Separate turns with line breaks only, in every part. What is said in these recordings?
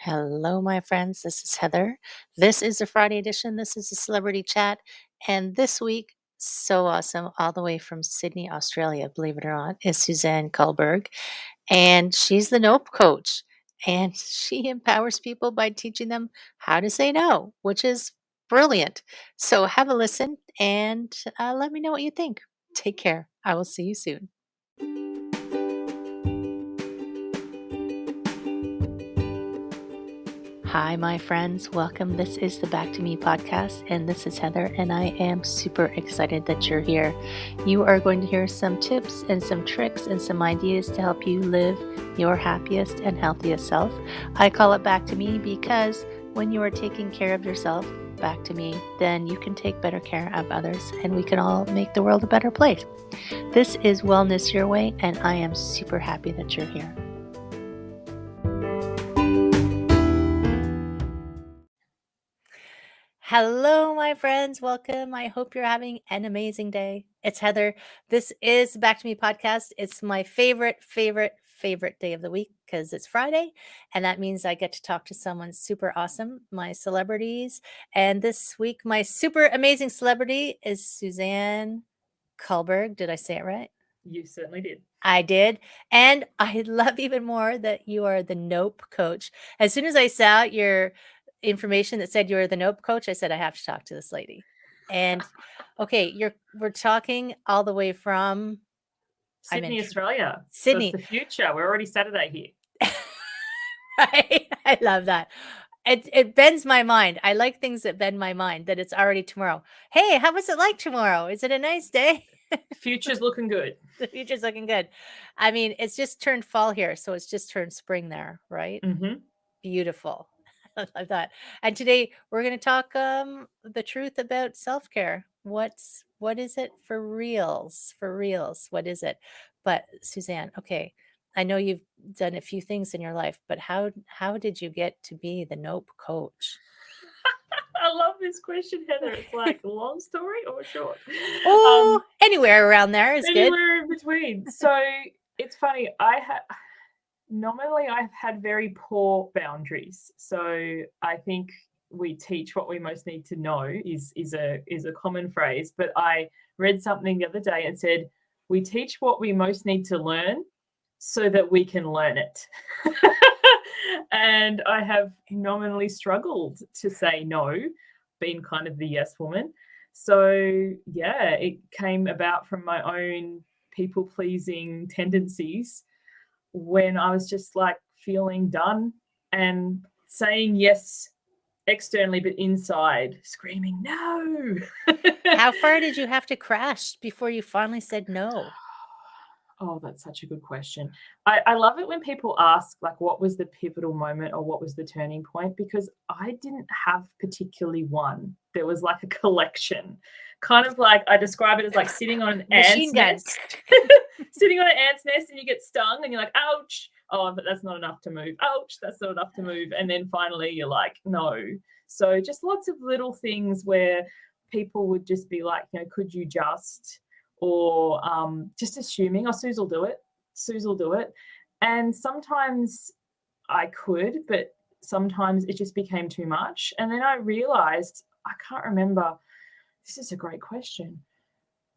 Hello, my friends. This is Heather. This is the Friday edition. This is a celebrity chat. And this week, so awesome, all the way from Sydney, Australia, believe it or not, is Suzanne Culberg. And she's the Nope coach. And she empowers people by teaching them how to say no, which is brilliant. So have a listen and let me know what you think. Take care. I will see you soon. Hi, my friends. Welcome. This is the Back to Me podcast, and this is Heather, and I am super excited that you're here. You are going to hear some tips and some tricks and some ideas to help you live your happiest and healthiest self. I call it Back to Me because when you are taking care of yourself, back to me, then you can take better care of others, and we can all make the world a better place. This is Wellness Your Way, and I am super happy that you're here. Hello, my friends. Welcome. I hope you're having an amazing day. It's Heather. This is Back to Me podcast. It's my favorite day of the week because it's Friday. And that means I get to talk to someone super awesome, my celebrities. And this week, my super amazing celebrity is Suzanne Culberg. Did I say it right?
You certainly did.
I did. And I love even more that you are the Nope coach. As soon as I saw your information that said you were the Nope coach, I said, I have to talk to this lady. And okay, we're talking all the way from
Sydney, Australia.
Sydney.
So it's the future. We're already Saturday here.
Right? I love that. It bends my mind. I like things that bend my mind, that it's already tomorrow. Hey, how was it like tomorrow? Is it a nice day?
Future's looking good.
The future's looking good. I mean, it's just turned fall here, so it's just turned spring there, right?
Mm-hmm.
Beautiful. I love that. And today we're going to talk the truth about self-care. What is it for reals? For reals, what is it? But Suzanne, okay, I know you've done a few things in your life, but how did you get to be the Nope coach?
I love this question, Heather. It's like a long story or short?
Oh, anywhere around there is good.
Anywhere in between. So it's funny. Normally I've had very poor boundaries. So I think we teach what we most need to know is a common phrase. But I read something the other day and said, we teach what we most need to learn so that we can learn it. And I have nominally struggled to say no, being kind of the yes woman. So yeah, it came about from my own people-pleasing tendencies when I was just like feeling done and saying yes externally, but inside screaming no.
How far did you have to crash before you finally said no?
Oh, that's such a good question. I love it when people ask, like, what was the pivotal moment or what was the turning point? Because I didn't have particularly one. There was like a collection. Kind of like, I describe it as like sitting on an ant's nest. Sitting on an ant's nest and you get stung and you're like, ouch. Oh, but that's not enough to move. Ouch, that's not enough to move. And then finally you're like, no. So just lots of little things where people would just be like, could you just... or just assuming, oh, Suze will do it. And sometimes I could, but sometimes it just became too much. And then I realized, I can't remember, this is a great question.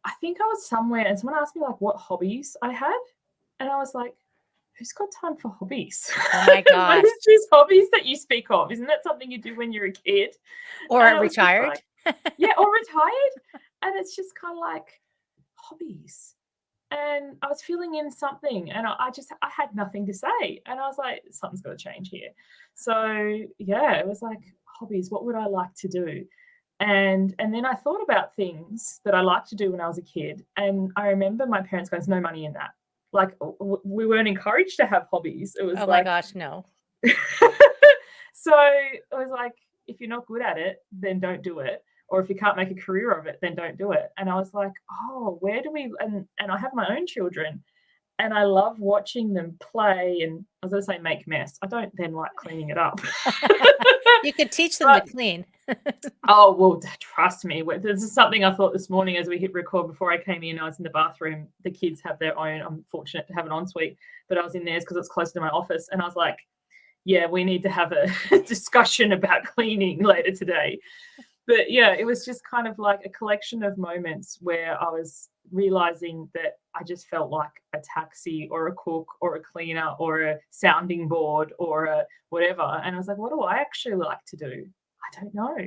I think I was somewhere and someone asked me like what hobbies I had. And I was like, who's got time for hobbies?
Oh my gosh.
What is these hobbies that you speak of? Isn't that something you do when you're a kid?
Or retired?
Yeah, or retired. And it's just kind of like, hobbies. And I was filling in something and I had nothing to say. And I was like, something's got to change here. So yeah, it was like, hobbies, what would I like to do? And then I thought about things that I liked to do when I was a kid. And I remember my parents going, there's no money in that. Like, we weren't encouraged to have hobbies. It was
oh my gosh, no.
So it was like, if you're not good at it, then don't do it. Or if you can't make a career of it, then don't do it. And I was like, oh, where do we... And I have my own children. And I love watching them play and, I was going to say, make mess. I don't then like cleaning it up.
You could teach them to clean.
Oh, well, trust me. This is something I thought this morning as we hit record. Before I came in, I was in the bathroom. The kids have their own. I'm fortunate to have an ensuite, but I was in theirs because it's close to my office. And I was like, yeah, we need to have a discussion about cleaning later today. But yeah, it was just kind of like a collection of moments where I was realizing that I just felt like a taxi or a cook or a cleaner or a sounding board or a whatever. And I was like, what do I actually like to do? I don't know.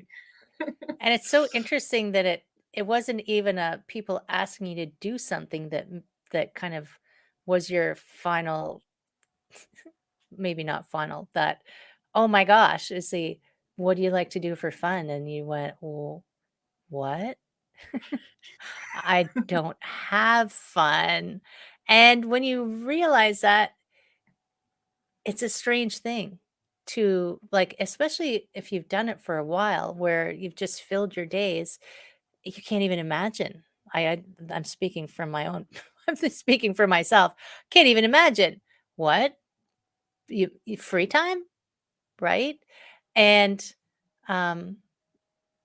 And it's so interesting that it wasn't even people asking you to do something that kind of was your final, maybe not final, that, oh my gosh, is the what do you like to do for fun? And you went, well, what? I don't have fun. And when you realize that, it's a strange thing to like, especially if you've done it for a while where you've just filled your days, you can't even imagine. I'm speaking from my own, I'm just speaking for myself. Can't even imagine what you free time, right? And um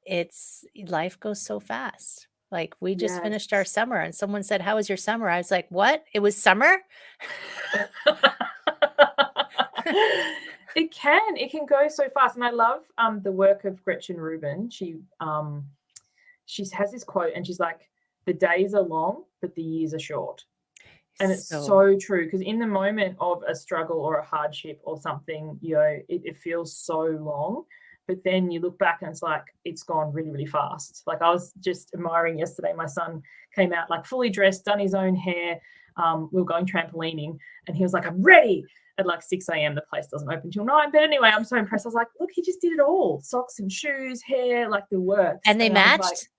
it's life goes so fast. Like we just finished our
Yes.
summer and someone said, "How was your summer?" I was like, "What? It was summer?"
It can go so fast. And I love the work of Gretchen Rubin. She has this quote and she's like, the days are long, but the years are short. And it's
So
so true because in the moment of a struggle or a hardship or something, it feels so long. But then you look back and it's like it's gone really, really fast. Like I was just admiring yesterday, my son came out like fully dressed, done his own hair. We were going trampolining and he was like, I'm ready. At like 6 a.m. The place doesn't open till 9. But anyway, I'm so impressed. I was like, look, he just did it all. Socks and shoes, hair, like the works.
and they
And I was like,
matched?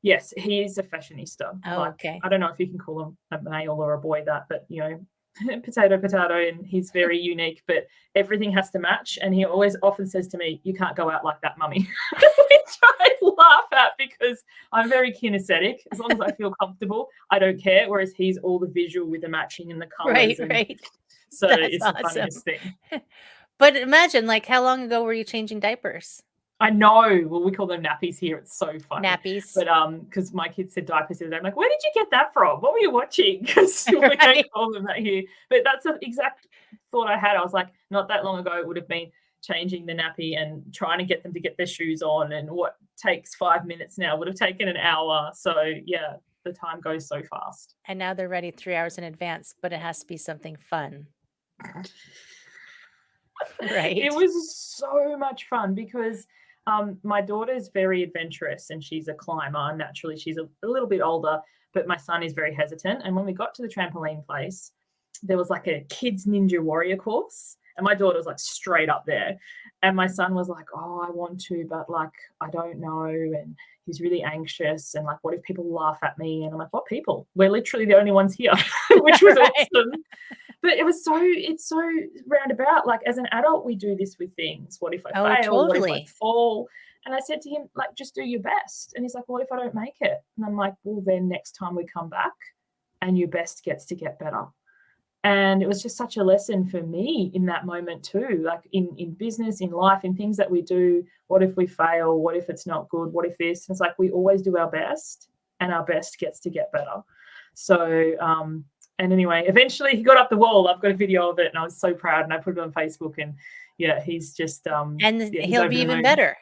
yes, he is a fashionista.
Oh,
Like,
okay.
I don't know if you can call him a male or a boy that, but potato, potato, and he's very unique, but everything has to match. And he always often says to me, you can't go out like that, mummy, which I laugh at because I'm very kinesthetic. As long as I feel comfortable, I don't care. Whereas he's all the visual with the matching and the colors.
Right,
And
right.
so
That's
it's the
awesome.
funniest thing.
But imagine, like, how long ago were you changing diapers?
I know. Well, we call them nappies here. It's so funny.
Nappies.
But because my kids said diapers the other day, I'm like, where did you get that from? What were you watching? Because we
Right.
don't call them that here. But that's the exact thought I had. I was like, not that long ago, it would have been changing the nappy and trying to get them to get their shoes on. And what takes 5 minutes now would have taken an hour. So yeah, the time goes so fast.
And now they're ready 3 hours in advance, but it has to be something fun. Right.
It was so much fun because my daughter's very adventurous and she's a climber. Naturally, she's a little bit older, but my son is very hesitant. And when we got to the trampoline place, there was like a kids ninja warrior course. And my daughter was like straight up there. And my son was like, oh, I want to, but like, I don't know. And he's really anxious. And like, what if people laugh at me? And I'm like, what people? We're literally the only ones here, which was
Right.
awesome. But it's so roundabout. Like as an adult, we do this with things. What if I
Oh,
fail? What if I
totally.
fall? And I said to him, like, just do your best. And he's like, what if I don't make it? And I'm like, well, then next time we come back and your best gets to get better. And it was just such a lesson for me in that moment too, like in business, in life, in things that we do. What if we fail? What if it's not good? What if this? And it's like we always do our best and our best gets to get better. So and anyway, eventually he got up the wall. I've got a video of it and I was so proud and I put it on Facebook and yeah, he's just
And
yeah,
he'll be even better.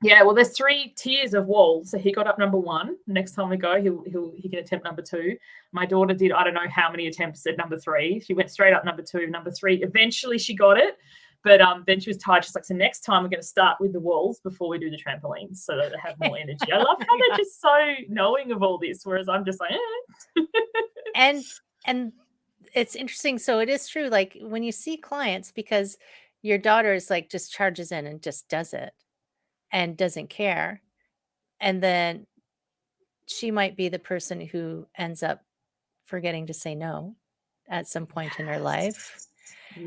Yeah, well, there's 3 tiers of walls. So he got up number 1. Next time we go, he can attempt number 2. My daughter did I don't know how many attempts at number 3. She went straight up number 2, number 3. Eventually, she got it, but then she was tired. She's like, so next time we're going to start with the walls before we do the trampolines, so that they have more energy. I love how they're just so knowing of all this, whereas I'm just like,
And it's interesting. So it is true. Like when you see clients, because your daughter is like just charges in and just does it and doesn't care. And then she might be the person who ends up forgetting to say no at some point in her life.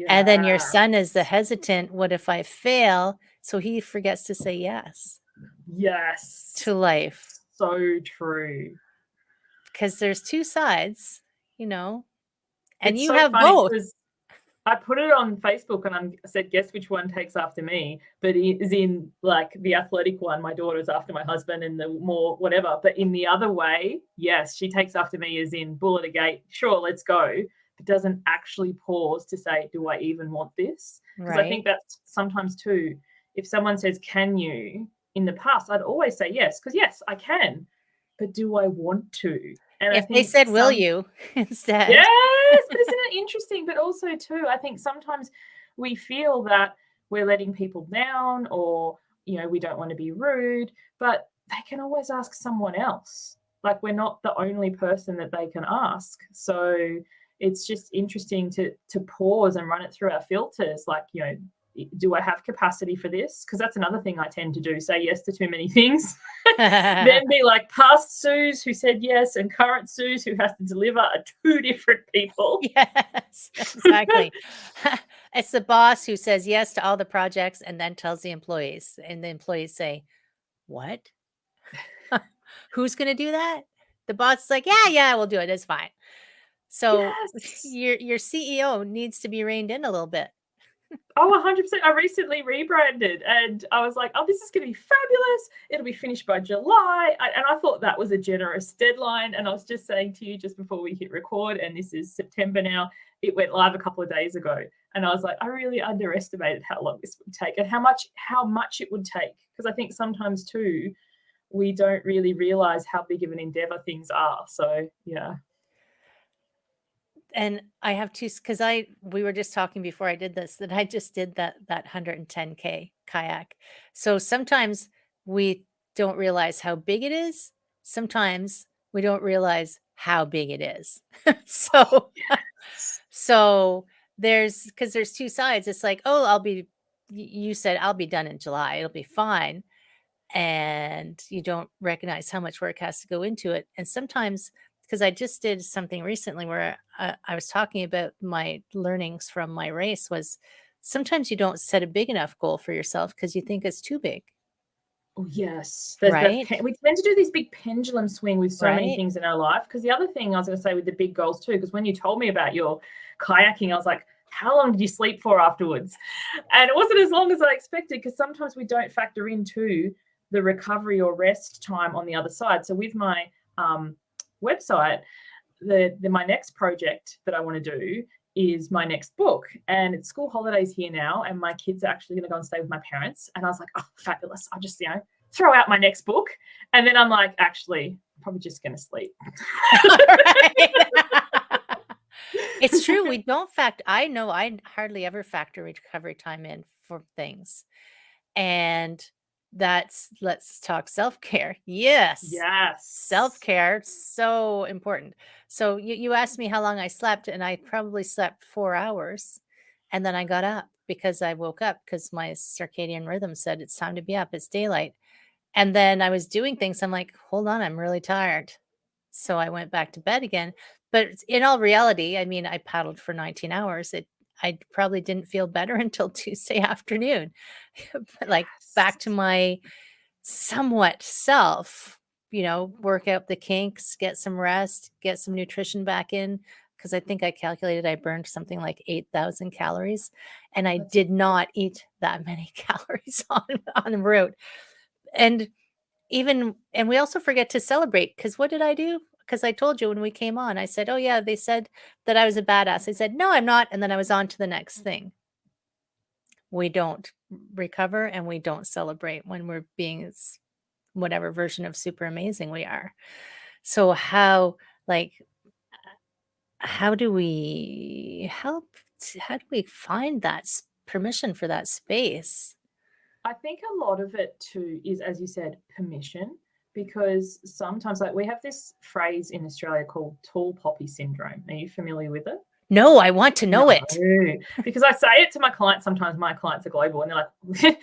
And then your son is the hesitant, what if I fail? So he forgets to say yes
yes,
to life.
so true.
Because there's 2 sides, and
It's
you
so
have
funny
both.
because I put it on Facebook and I said, guess which one takes after me? But it is in like the athletic one, my daughter's after my husband and the more whatever. But in the other way, yes, she takes after me as in bull at a gate. Sure, let's go. but doesn't actually pause to say, do I even want this? Because I think
Right.
that's sometimes too, if someone says, can you, in the past, I'd always say yes, because yes, I can, but do I want to? And I
If they
think
said, will you instead?
yes, but isn't it interesting? But also too, I think sometimes we feel that we're letting people down, or we don't want to be rude, but they can always ask someone else. Like, we're not the only person that they can ask. So it's just interesting to pause and run it through our filters. Like, do I have capacity for this? Because that's another thing I tend to do, say yes to too many things. Then be like, past Suze who said yes and current Suze who has to deliver are two different people.
Yes, exactly. It's the boss who says yes to all the projects and then tells the employees, and the employees say, what? Who's going to do that? The boss is like, yeah, we'll do it. It's fine. So
Yes.
your CEO needs to be reined in a little bit.
Oh, 100%. I recently rebranded and I was like, oh, this is going to be fabulous. It'll be finished by July. And I thought that was a generous deadline. And I was just saying to you just before we hit record, and this is September now, it went live a couple of days ago. And I was like, I really underestimated how long this would take and how much it would take. Because I think sometimes too, we don't really realize how big of an endeavor things are. So, yeah.
And I have two, because we were just talking before I did this, that I just did that 110K kayak. So sometimes we don't realize how big it is. Sometimes we don't realize how big it is. So, so because there's two sides. It's like, oh, you said I'll be done in July. It'll be fine. And you don't recognize how much work has to go into it. And sometimes, because I just did something recently where I was talking about my learnings from my race, was sometimes you don't set a big enough goal for yourself because you think it's too big.
Oh, yes. There's
Right?
we tend to do this big pendulum swing with so many
Right?
things in our life. Because the other thing I was going to say with the big goals too, because when you told me about your kayaking, I was like, how long did you sleep for afterwards? And it wasn't as long as I expected, because sometimes we don't factor into the recovery or rest time on the other side. So with my website, my next project that I want to do is my next book, and it's school holidays here now, and my kids are actually going to go and stay with my parents. And I was like, oh, fabulous. I just, throw out my next book. And then I'm like, actually, I'm probably just going to sleep.
It's true. We don't I know I hardly ever factor recovery time in for things. And let's talk self-care. Yes.
Yes.
Self-care, so important. So you asked me how long I slept, and I probably slept 4 hours. And then I got up because I woke up because my circadian rhythm said it's time to be up. It's daylight. And then I was doing things. I'm like, hold on, I'm really tired. So I went back to bed again. But in all reality, I mean, I paddled for 19 hours. I probably didn't feel better until Tuesday afternoon. Like, back to my somewhat self, work out the kinks, get some rest, get some nutrition back in. Because I think I calculated I burned something like 8,000 calories, and I did not eat that many calories on the route. And we also forget to celebrate, because what did I do? Because I told you when we came on, I said, oh yeah, they said that I was a badass. I said, no, I'm not. And then I was on to the next thing. We don't recover and we don't celebrate when we're being whatever version of super amazing we are. So how do we find that permission for that space?
I think a lot of it too is, as you said, permission. Because sometimes, like, we have this phrase in Australia called tall poppy syndrome. Are you familiar with it?
No, I want to know it.
Because I say it to my clients. Sometimes my clients are global, and they're like,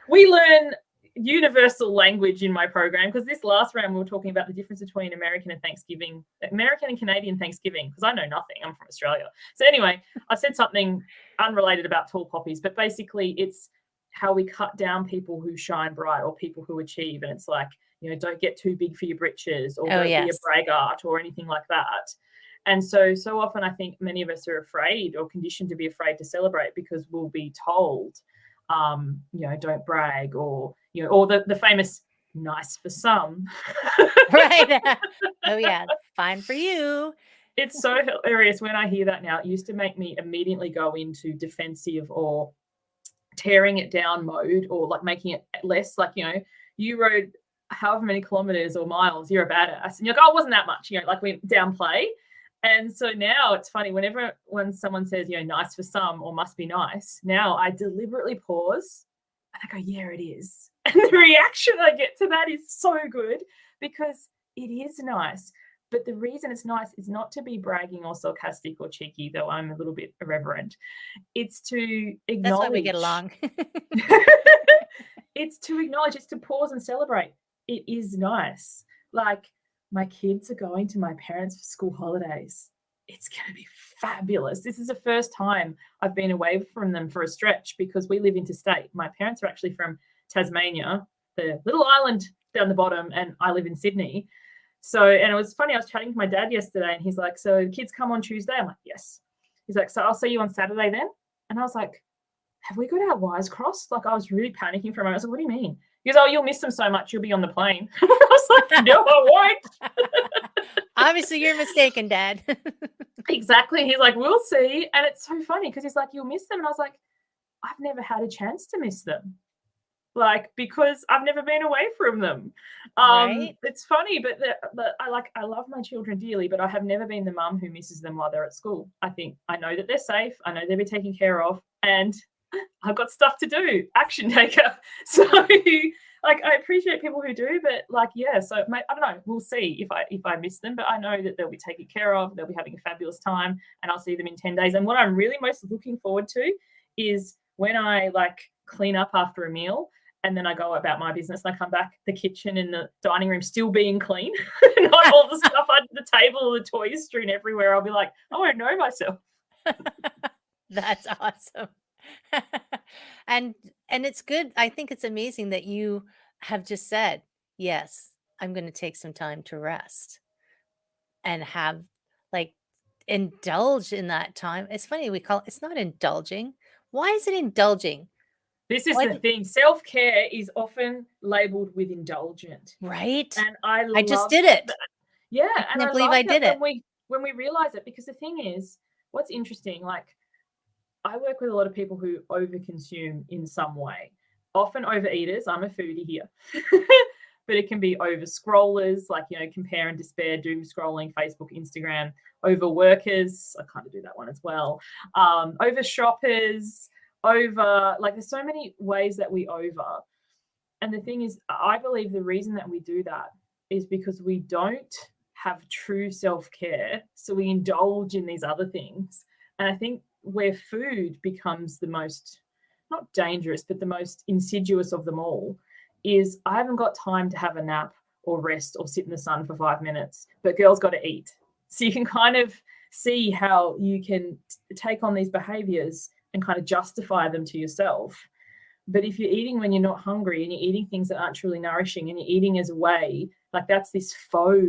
we learn universal language in my program. Because this last round we were talking about the difference between American and Canadian Thanksgiving, because I know nothing. I'm from Australia. So anyway, I said something unrelated about tall poppies, but basically it's how we cut down people who shine bright or people who achieve. And it's like, don't get too big for your britches, or don't be a braggart or anything like that. And so often I think many of us are afraid or conditioned to be afraid to celebrate, because we'll be told, don't brag, or, or the famous nice for some.
Right. Oh yeah. Fine for you.
It's so hilarious when I hear that now. It used to make me immediately go into defensive or tearing it down mode, or like making it less, like, you rode however many kilometers or miles, you're a badass. And you're like, oh, it wasn't that much, like we downplay. And so now it's funny when someone says, nice for some or must be nice, now I deliberately pause and I go, yeah, it is. And the reaction I get to that is so good, because it is nice. But the reason it's nice is not to be bragging or sarcastic or cheeky, though I'm a little bit irreverent. It's to acknowledge.
That's why we get along.
It's to acknowledge, it's to pause and celebrate. It is nice. Like, my kids are going to my parents for school holidays. It's going to be fabulous. This is the first time I've been away from them for a stretch, because we live interstate. My parents are actually from Tasmania, the little island down the bottom, and I live in Sydney. So, and it was funny, I was chatting to my dad yesterday, and he's like, so the kids come on Tuesday? I'm like, yes. He's like, so I'll see you on Saturday then? And I was like, have we got our wires crossed? Like, I was really panicking for a moment. I was like, what do you mean? He goes, oh, you'll miss them so much, you'll be on the plane. I was like, no, I won't.
Obviously, you're mistaken, Dad.
Exactly. He's like, we'll see. And it's so funny, because he's like, you'll miss them. And I was like, I've never had a chance to miss them. Like, because I've never been away from them.
Right?
It's funny, but I love my children dearly, but I have never been the mum who misses them while they're at school. I think I know that they're safe. I know they'll be taken care of, and I've got stuff to do. Action taker. So, like, I appreciate people who do, but like, yeah. So I don't know. We'll see if I miss them, but I know that they'll be taken care of. They'll be having a fabulous time, and I'll see them in 10 days. And what I'm really most looking forward to is when I like clean up after a meal, and then I go about my business, and I come back, the kitchen and the dining room still being clean, not all the stuff under the table, the toys strewn everywhere. I'll be like, oh, I know myself.
That's awesome. and it's good. I think it's amazing that you have just said, yes, I'm going to take some time to rest and have, like, indulge in that time. It's funny, it's not indulging. Why is it indulging?
This is the thing. Self-care is often labeled with indulgent.
Right?
And I
just did it.
That. Yeah.
I can't believe I did it.
When we realize it, because the thing is, what's interesting, like, I work with a lot of people who overconsume in some way, often overeaters. I'm a foodie here. But it can be over scrollers, like, compare and despair, doom scrolling, Facebook, Instagram, over workers. I kind of do that one as well. Over shoppers, over, like, there's so many ways that we over. And the thing is, I believe the reason that we do that is because we don't have true self-care. So we indulge in these other things. And I think where food becomes the most, not dangerous, but the most insidious of them all, is I haven't got time to have a nap or rest or sit in the sun for 5 minutes, but girls got to eat. So you can kind of see how you can take on these behaviors and kind of justify them to yourself. But if you're eating when you're not hungry, and you're eating things that aren't truly nourishing, and you're eating as a way, like, that's this faux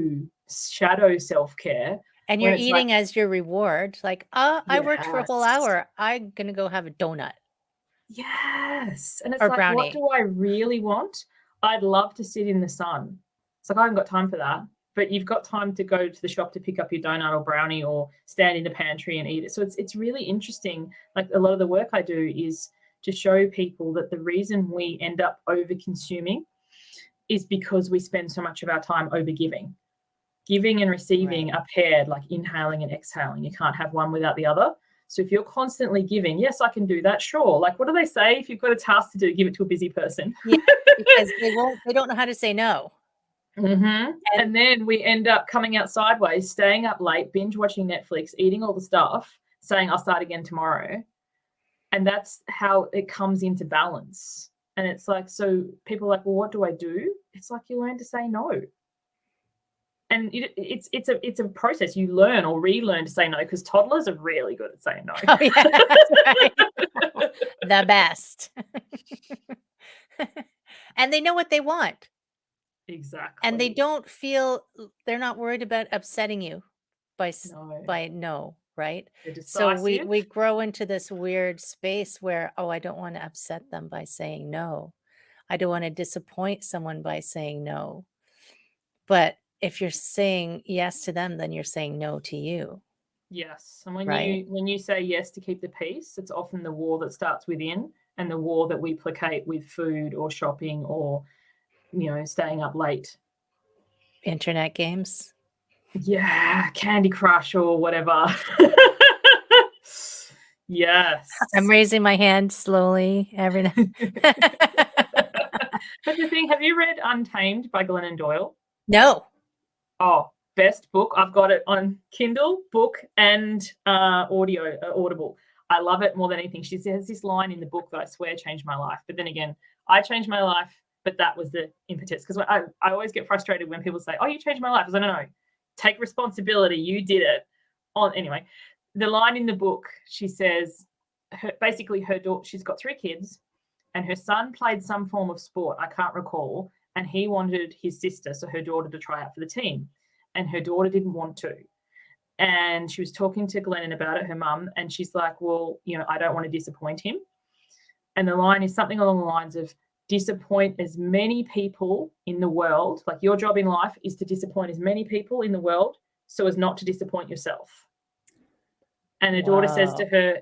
shadow self-care.
And you're eating like, as your reward. Like, yes. I worked for a whole hour. I'm going to go have a donut.
Yes. And it's or like, brownie. What do I really want? I'd love to sit in the sun. It's like, I haven't got time for that. But you've got time to go to the shop to pick up your donut or brownie, or stand in the pantry and eat it. So it's really interesting. Like, a lot of the work I do is to show people that the reason we end up over-consuming is because we spend so much of our time over-giving. Giving and receiving are paired, like inhaling and exhaling. You can't have one without the other. So if you're constantly giving, yes, I can do that, sure. Like, what do they say? If you've got a task to do, give it to a busy person.
Yeah, because they don't know how to say no.
Mm-hmm. And then we end up coming out sideways, staying up late, binge watching Netflix, eating all the stuff, saying I'll start again tomorrow. And that's how it comes into balance. And it's like, so people are like, well, what do I do? It's like, you learn to say no. And it's a process. You learn or relearn to say no, because toddlers are really good at saying no.
Oh, yeah, that's right. The best. And they know what they want.
Exactly.
And they're not worried about upsetting you by no, right? So we grow into this weird space where, I don't want to upset them by saying no. I don't want to disappoint someone by saying no. But if you're saying yes to them, then you're saying no to you.
Yes. And when
right?
you say yes to keep the peace, it's often the war that starts within and the war that we placate with food or shopping or, staying up late.
Internet games.
Yeah, Candy Crush or whatever. Yes.
I'm raising my hand slowly every now.
But the thing, have you read Untamed by Glennon Doyle?
No.
Oh, best book. I've got it on Kindle, book, and Audible. I love it more than anything. She says this line in the book that I swear changed my life. But then again, I changed my life, but that was the impetus. Because I always get frustrated when people say, "Oh, you changed my life." I was like, no, take responsibility. You did it. Anyway, the line in the book, she says, basically her daughter, she's got 3 kids, and her son played some form of sport. I can't recall. And he wanted his sister, so her daughter, to try out for the team. And her daughter didn't want to. And she was talking to Glennon about it, her mum, and she's like, well, I don't want to disappoint him. And the line is something along the lines of, disappoint as many people in the world. Like, your job in life is to disappoint as many people in the world so as not to disappoint yourself. And her daughter says to her,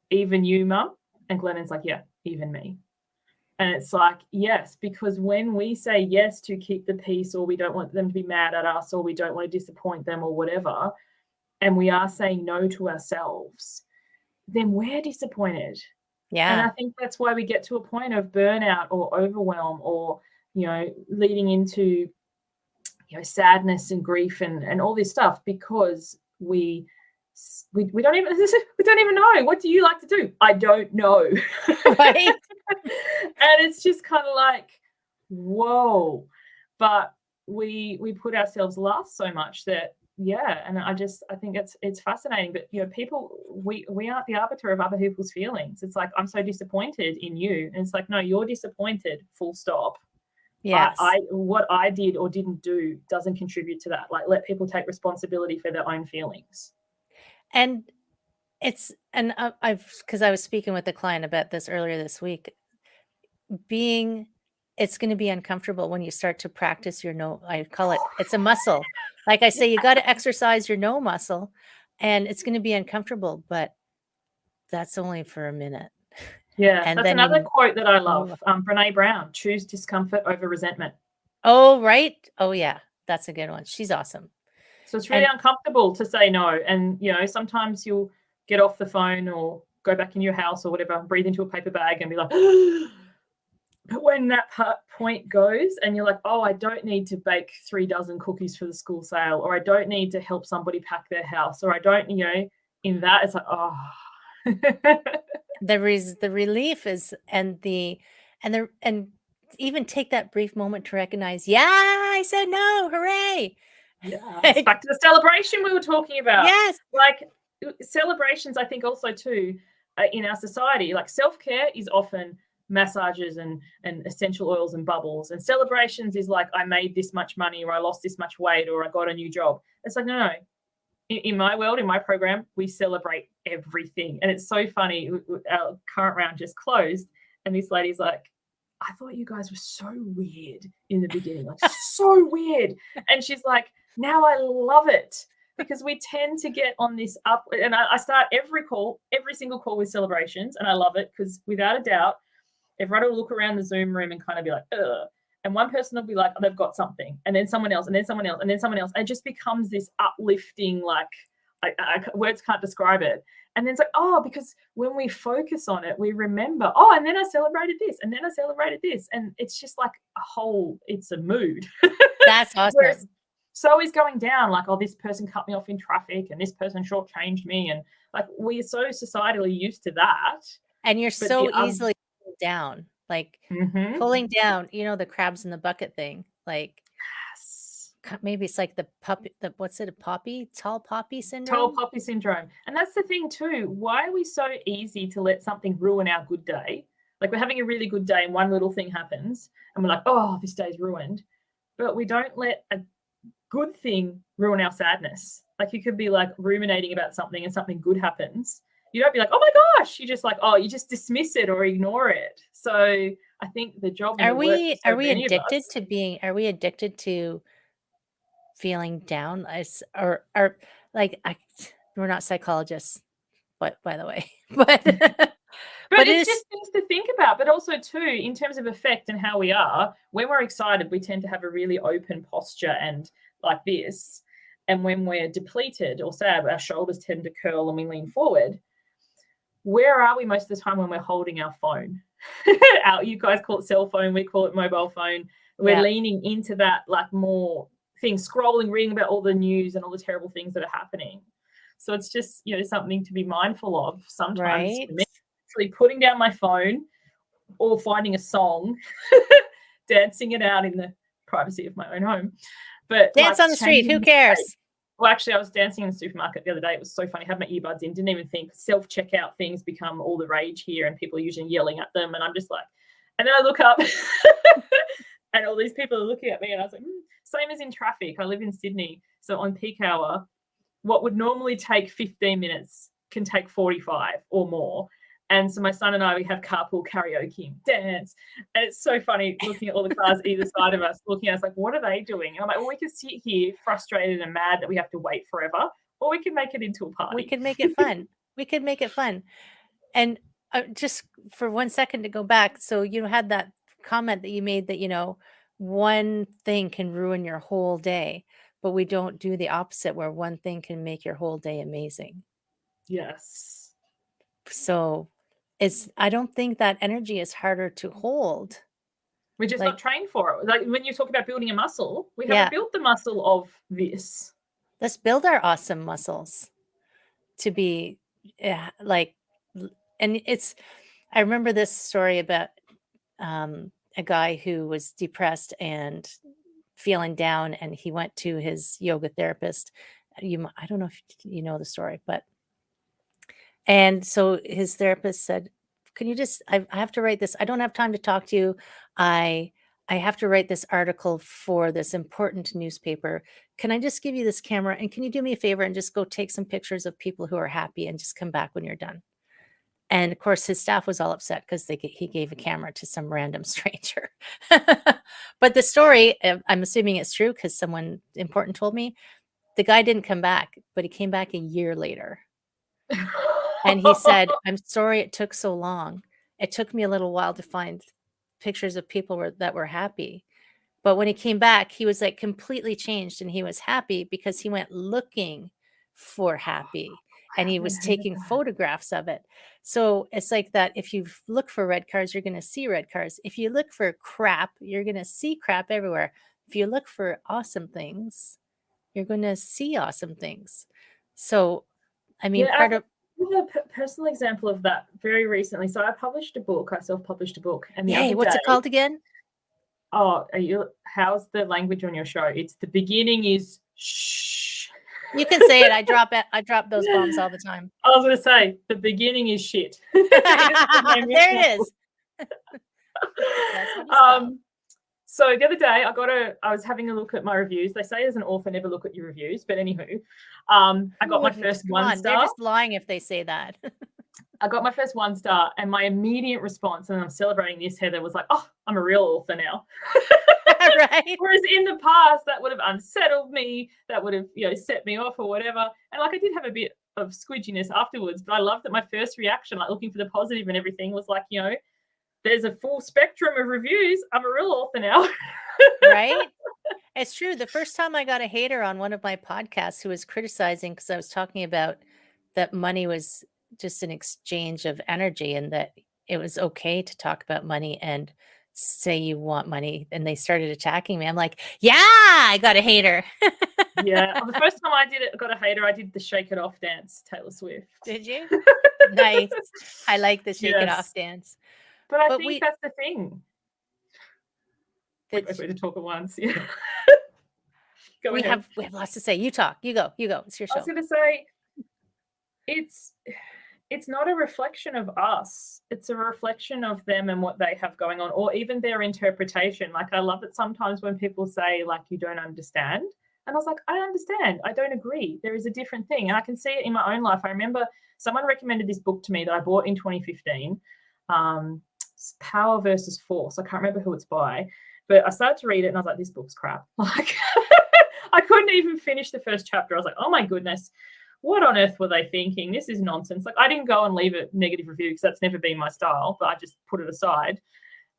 even you, Mum? And Glennon's like, yeah, even me. And it's like, yes, because when we say yes to keep the peace, or we don't want them to be mad at us, or we don't want to disappoint them or whatever, and we are saying no to ourselves, then we're disappointed.
Yeah.
And I think that's why we get to a point of burnout or overwhelm or, leading into, sadness and grief and all this stuff, because we don't even know. What do you like to do? I don't know.
Right.
And it's just kind of like, whoa. But we put ourselves last so much that, and I think it's fascinating. But people, we aren't the arbiter of other people's feelings. It's like, I'm so disappointed in you, and it's like, no, you're disappointed, full stop.
Yes.
What I did or didn't do doesn't contribute to that. Like, let people take responsibility for their own feelings.
And because I was speaking with a client about this earlier this week, it's going to be uncomfortable when you start to practice your no. I call it's a muscle. Like I say, you got to exercise your no muscle, and it's going to be uncomfortable, but that's only for a minute.
Yeah,
and
that's another quote that I love. Brene Brown, choose discomfort over resentment.
Oh, right. Oh, yeah. That's a good one. She's awesome.
So it's really uncomfortable to say no. And, sometimes you'll get off the phone or go back in your house or whatever, breathe into a paper bag and be like, but when that point goes and you're like, oh, I don't need to bake 3 dozen cookies for the school sale, or I don't need to help somebody pack their house, or I don't, in that, it's like, oh.
The relief is, and even take that brief moment to recognize, I said no, hooray.
Yeah, it's back to the celebration we were talking about.
Yes.
Like, celebrations, I think also too, in our society, like, self-care is often massages and essential oils and bubbles, and celebrations is like, I made this much money, or I lost this much weight, or I got a new job. It's like, no. In my world, in my program, we celebrate everything. And it's so funny. Our current round just closed, and this lady's like, I thought you guys were so weird in the beginning, like so weird. And she's like, now I love it, because we tend to get on this up. And I start every single call with celebrations, and I love it, because without a doubt, everyone will look around the Zoom room and kind of be like, ugh. And one person will be like, oh, they've got something. And then someone else, and then someone else, and then someone else. And it just becomes this uplifting, like, words can't describe it. And then it's like, oh, because when we focus on it, we remember, oh, and then I celebrated this, and then I celebrated this. And it's just like it's a mood.
That's awesome.
Whereas so is going down, like, oh, this person cut me off in traffic, and this person shortchanged me. And like, we're so societally used to that.
And you're so easily down. Like, pulling down, the crabs in the bucket thing. Like,
yes,
maybe it's like the puppy, tall poppy syndrome.
Tall poppy syndrome. And that's the thing too. Why are we so easy to let something ruin our good day? Like, we're having a really good day and one little thing happens and we're like, oh, this day's ruined. But we don't let a good thing ruin our sadness. Like, you could be like ruminating about something and something good happens. You don't be like, oh my gosh, you just like, oh, you just dismiss it or ignore it. So I think the job.
Are we addicted to feeling down, or like we're not psychologists, but by the way, but
But
but it
it's
is
just things to think about. But also, too, in terms of effect and how we are, when we're excited, we tend to have a really open posture and like this. And when we're depleted or sad, our shoulders tend to curl and we lean forward. Where are we most of the time when we're holding our phone? You guys call it cell phone, we call it mobile phone. We're leaning into that like more thing, scrolling, reading about all the news and all the terrible things that are happening. So it's just, something to be mindful of sometimes.
right.
For me, actually putting down my phone or finding a song, dancing it out in the privacy of my own home. But
Dance on the street. Who cares?
Well, actually, I was dancing in the supermarket the other day. It was so funny. I had my earbuds in, didn't even think. Self-checkout things become all the rage here, and people are usually yelling at them. And I'm just like, and then I look up and all these people are looking at me, and I was like, same as in traffic. I live in Sydney. So on peak hour, what would normally take 15 minutes can take 45 or more. And so my son and I, we have carpool karaoke, dance. And it's so funny looking at all the cars either side of us, looking at us like, what are they doing? And I'm like, well, we can sit here frustrated and mad that we have to wait forever, or we can make it into a party.
We could make it fun. We could make it fun. And just for 1 second to go back. So you had that comment that you made that, one thing can ruin your whole day, but we don't do the opposite where one thing can make your whole day amazing.
Yes.
So I don't think that energy is harder to hold.
We're just not trained for it. Like when you talk about building a muscle, we haven't built the muscle of this.
Let's build our awesome muscles to be like, and I remember this story about a guy who was depressed and feeling down, and he went to his yoga therapist. I don't know if you know the story, and so his therapist said, can you just, I have to write this. I don't have time to talk to you. I have to write this article for this important newspaper. Can I just give you this camera? And can you do me a favor and just go take some pictures of people who are happy and just come back when you're done? And of course, his staff was all upset because he gave a camera to some random stranger. But the story, I'm assuming it's true because someone important told me, the guy didn't come back, but he came back a year later. And he said, I'm sorry it took so long. It took me a little while to find pictures of people that were happy. But when he came back, he was like completely changed, and he was happy because he went looking for happy, and he was taking photographs of it. So it's like that. If you look for red cars, you're going to see red cars. If you look for crap, you're going to see crap everywhere. If you look for awesome things, you're going to see awesome things. So, I mean, part of
a personal example of that very recently. So I self-published a book. And
what's it called again?
Oh, how's the language on your show? It's the beginning is shh.
You can say it. I drop those bombs all the time.
I was going to say, the beginning is shit.
There it is. That's what
so the other day, I was having a look at my reviews. They say as an author, never look at your reviews. But anywho, I got my first 1 star.
They're just lying if they say that.
I got my first 1 star, and my immediate response, and I'm celebrating this, Heather, was like, oh, I'm a real author now.
Right.
Whereas in the past, that would have unsettled me. That would have, set me off or whatever. And like I did have a bit of squidginess afterwards, but I love that my first reaction, like looking for the positive and everything, was like, there's a full spectrum of reviews. I'm a real author now.
Right? It's true. The first time I got a hater on one of my podcasts who was criticizing because I was talking about that money was just an exchange of energy and that it was okay to talk about money and say you want money, and they started attacking me. I'm like, yeah, I got a hater.
Yeah. The first time I got a hater, I did the Shake It Off dance, Taylor Swift.
Did you? Nice. I like the Shake It Off dance.
But I think that's the thing. Wait to talk at once. Yeah.
We have lots to say. You talk. You go. It's your show.
I was going to say, it's not a reflection of us. It's a reflection of them and what they have going on, or even their interpretation. Like, I love it sometimes when people say, like, you don't understand. And I was like, I understand. I don't agree. There is a different thing. And I can see it in my own life. I remember someone recommended this book to me that I bought in 2015, Power versus Force. I can't remember who it's by, but I started to read it and I was like, this book's crap. Like, I couldn't even finish the first chapter. I was like, oh my goodness, what on earth were they thinking? This is nonsense. Like, I didn't go and leave a negative review because that's never been my style, but I just put it aside.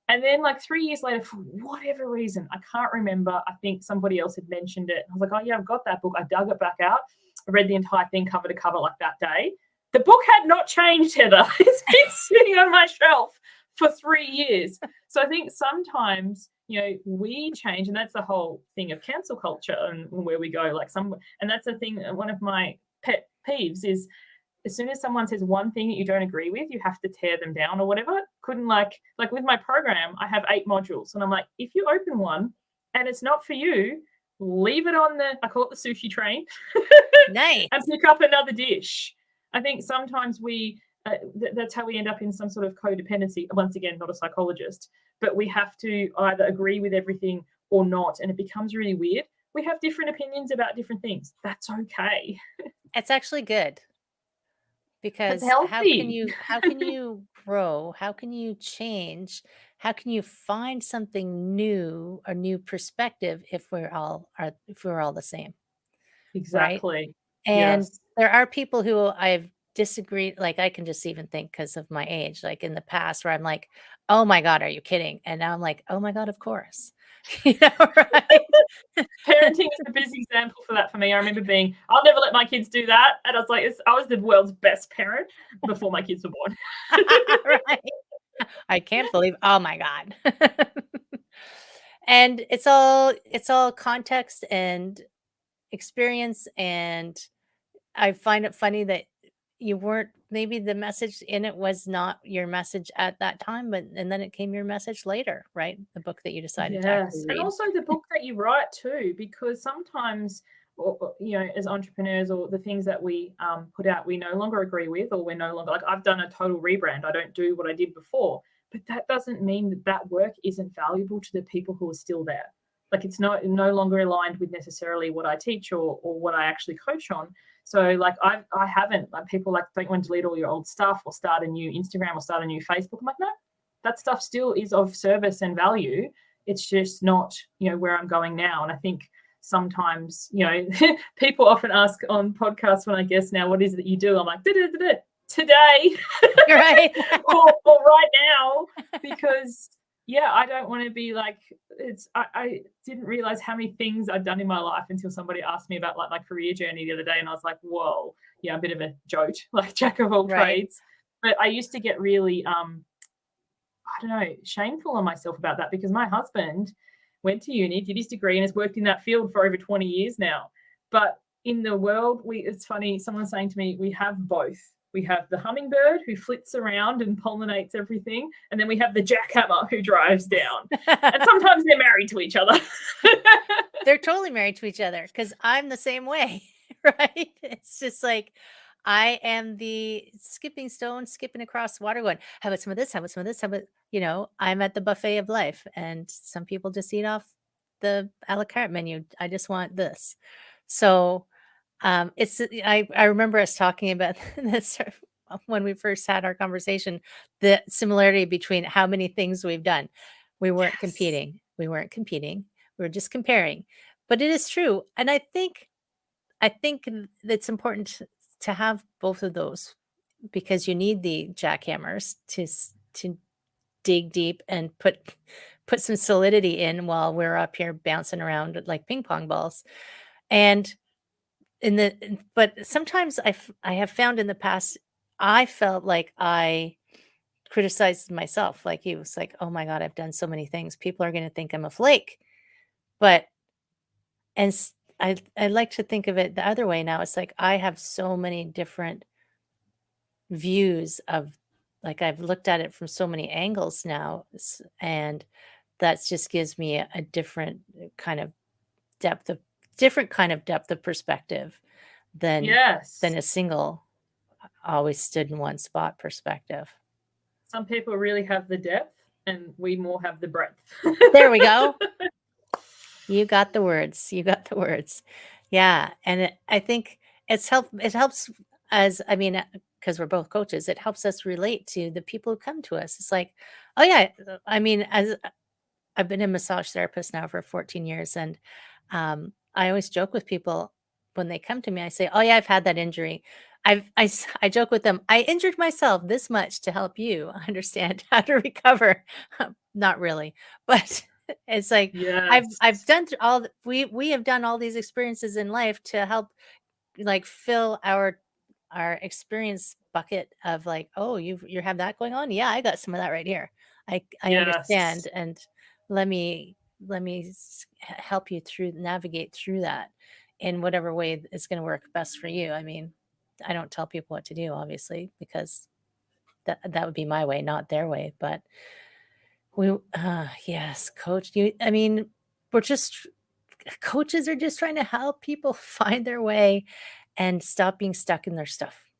And then, like 3 years later, for whatever reason, I can't remember, I think somebody else had mentioned it. I was like, oh yeah, I've got that book. I dug it back out. I read the entire thing cover to cover like that day. The book had not changed, Heather. It's been sitting on my shelf for 3 years. So I think sometimes, we change, and that's the whole thing of cancel culture and where we go. And that's the thing. One of my pet peeves is, as soon as someone says one thing that you don't agree with, you have to tear them down or whatever. Couldn't like with my program, I have 8 modules, and I'm like, if you open one and it's not for you, leave it on I call it the sushi train.
Nice.
And pick up another dish. I think sometimes that's how we end up in some sort of codependency. Once again, not a psychologist, but we have to either agree with everything or not, and it becomes really weird. We have different opinions about different things. That's okay.
It's actually good, because
It's healthy.
how can you grow? How can you change? How can you find something new, a new perspective, if we're all the same, right?
Exactly.
And
Yes.
there are people who I've disagreed, like, I can just even think because of my age, like in the past, where I'm like, "Oh my god, are you kidding?" And now I'm like, "Oh my god, of course." Right?
Parenting is a busy example for that for me. I remember I'll never let my kids do that. And I was like, I was the world's best parent before my kids were born.
Right. I can't believe, oh my god. And it's all context and experience, and I find it funny that you weren't, maybe the message in it was not your message at that time, but and then it came your message later, right? The book that you decided to actually
Yes. And
read.
also the book that you write too, because sometimes, as entrepreneurs, or the things that we put out, we no longer agree with, or we're no longer, like, I've done a total rebrand. I don't do what I did before, but that doesn't mean that work isn't valuable to the people who are still there. Like, it's no longer aligned with necessarily what I teach or what I actually coach on. So like I haven't, like, people like, don't want to delete all your old stuff or start a new Instagram or start a new Facebook. I'm like, no, that stuff still is of service and value. It's just not, where I'm going now. And I think sometimes, people often ask on podcasts when I guess now, what is it that you do? I'm like, today.
Right.
or right now, because I don't want to be like, I didn't realize how many things I'd done in my life until somebody asked me about, like, my career journey the other day, and I was like, whoa, a bit of a jolt, like jack of all
Right.
trades. But I used to get really I don't know, shameful on myself about that, because my husband went to uni, did his degree, and has worked in that field for over 20 years now. But in the world, it's funny, someone's saying to me, we have both. We have the hummingbird who flits around and pollinates everything, and then we have the jackhammer who drives down. And sometimes they're married to each other.
They're totally married to each other, because I'm the same way, right? It's just like, I am the skipping stone, skipping across water, going, how about some of this? How about some of this? How about, I'm at the buffet of life, and some people just eat off the a la carte menu. I just want this. So I remember us talking about this when we first had our conversation, the similarity between how many things we've done. We weren't
Yes.
competing. We weren't competing. We were just comparing. But it is true. And I think it's important to have both of those, because you need the jackhammers to dig deep and put some solidity in, while we're up here bouncing around like ping pong balls. And but sometimes I have found in the past, I felt like I criticized myself, like you. Was like, oh my god, I've done so many things. People are going to think I'm a flake. But and I like to think of it the other way now. It's like, I have so many different views of, like, I've looked at it from so many angles now, and that just gives me a different kind of depth of perspective than
Yes.
a single, always stood in one spot perspective.
Some people really have the depth, and we more have the breadth.
There we go. You got the words. You got the words. Yeah, and I think it helps, as I mean, because we're both coaches, it helps us relate to the people who come to us. It's like, oh yeah, I mean, as I've been a massage therapist now for 14 years, and I always joke with people when they come to me. I say, "Oh yeah, I've had that injury." I joke with them. I injured myself this much to help you understand how to recover. Not really, but it's like I've
Yes.
done we have done all these experiences in life to help like fill our experience bucket of like, oh, you have that going on. Yeah, I got some of that right here. I
Yes.
understand, and let me help you through navigate through that in whatever way is going to work best for you. I mean, I don't tell people what to do, obviously, because that would be my way, not their way. But yes, coach. I mean, we're just coaches are just trying to help people find their way and stop being stuck in their stuff,